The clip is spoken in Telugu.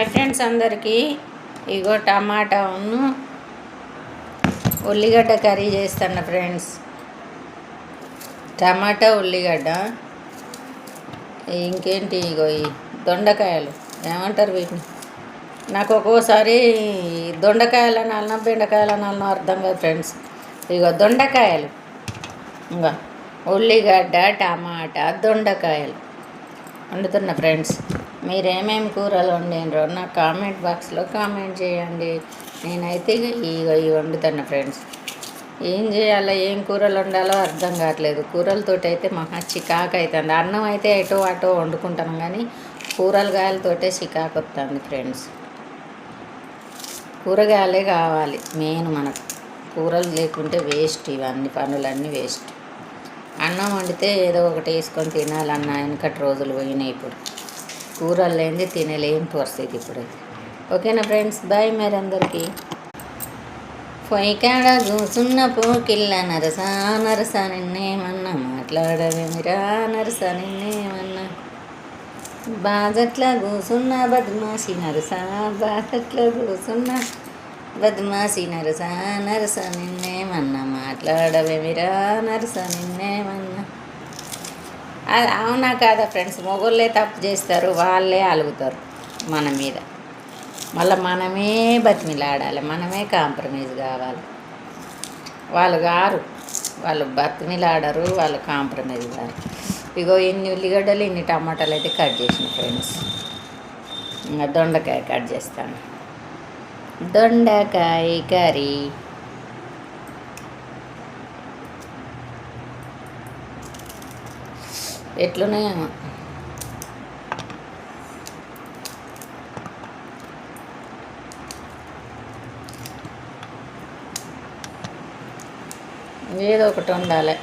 హాయ్ ఫ్రెండ్స్ అందరికీ. ఇగో టమాటా ఉల్లిగడ్డ కర్రీ చేస్తాను ఫ్రెండ్స్. టమాటా ఉల్లిగడ్డ ఇంకేంటి ఇగో ఈ దొండకాయలు ఏమంటారు వీటిని, నాకు ఒక్కోసారి దొండకాయలు అనాలన్నా బెండకాయలు అనాలన్నా అర్థం కాదు ఫ్రెండ్స్. ఇగో దొండకాయలు, ఇంకా ఉల్లిగడ్డ టమాటా దొండకాయలు వండుతున్నా ఫ్రెండ్స్. మీరేమేమి కూరలు వండినరో నాకు కామెంట్ బాక్స్లో కామెంట్ చేయండి. నేనైతే ఇవి వండుతున్నా ఫ్రెండ్స్. ఏం చేయాలో ఏం కూరలు వండాలో అర్థం కావట్లేదు. కూరలతోటి అయితే మహా చికాకు అవుతుంది. అన్నం అయితే ఎటో అటో వండుకుంటాను, కానీ కూరగాయలతోటే చికాకు వస్తుంది ఫ్రెండ్స్. కూరగాయలే కావాలి మెయిన్ మనకు. కూరలు లేకుంటే వేస్ట్, ఇవన్నీ పనులన్నీ వేస్ట్. అన్నం వండితే ఏదో ఒకటి వేసుకొని తినాలన్న వెనకటి రోజులు పోయినాయి. ఇప్పుడు కూరలు లేనిది తినలేని పరిస్థితి ఇప్పుడైతే. ఓకేనా ఫ్రెండ్స్, బాయ్ మరి అందరికీ. పొయ్యి కాడ కూసున్న పోకిళ్ళ నరసా నరసా నిన్నేమన్నా మాట్లాడవేమిరా నరసా నిన్నేమన్నా, బాజట్ల కూసున్న బద్మాసి నరసా బాజట్ల కూసున్న బద్మాసి నరసా నరసా నిన్నేమన్నా మాట్లాడవేమిరా నరసా నిన్నేమన్నా. అది అవునా కాదా ఫ్రెండ్స్? మొగోళ్ళే తప్పు చేస్తారు, వాళ్ళే అలుగుతారు మన మీద. మళ్ళీ మనమే బతిమిలాడాలి, మనమే కాంప్రమైజ్ కావాలి. వాళ్ళు గారు, వాళ్ళు బతిమిలాడరు, వాళ్ళు కాంప్రమైజ్ కారు. ఇగో ఇన్ని ఉల్లిగడ్డలు ఇన్ని టమాటాలు అయితే కట్ చేసిన ఫ్రెండ్స్. ఇంకా దొండకాయ కట్ చేస్తాను. దొండకాయ కర్రీ ఎట్లున్నాయేమో. ఏదో ఒకటి ఉండాలి.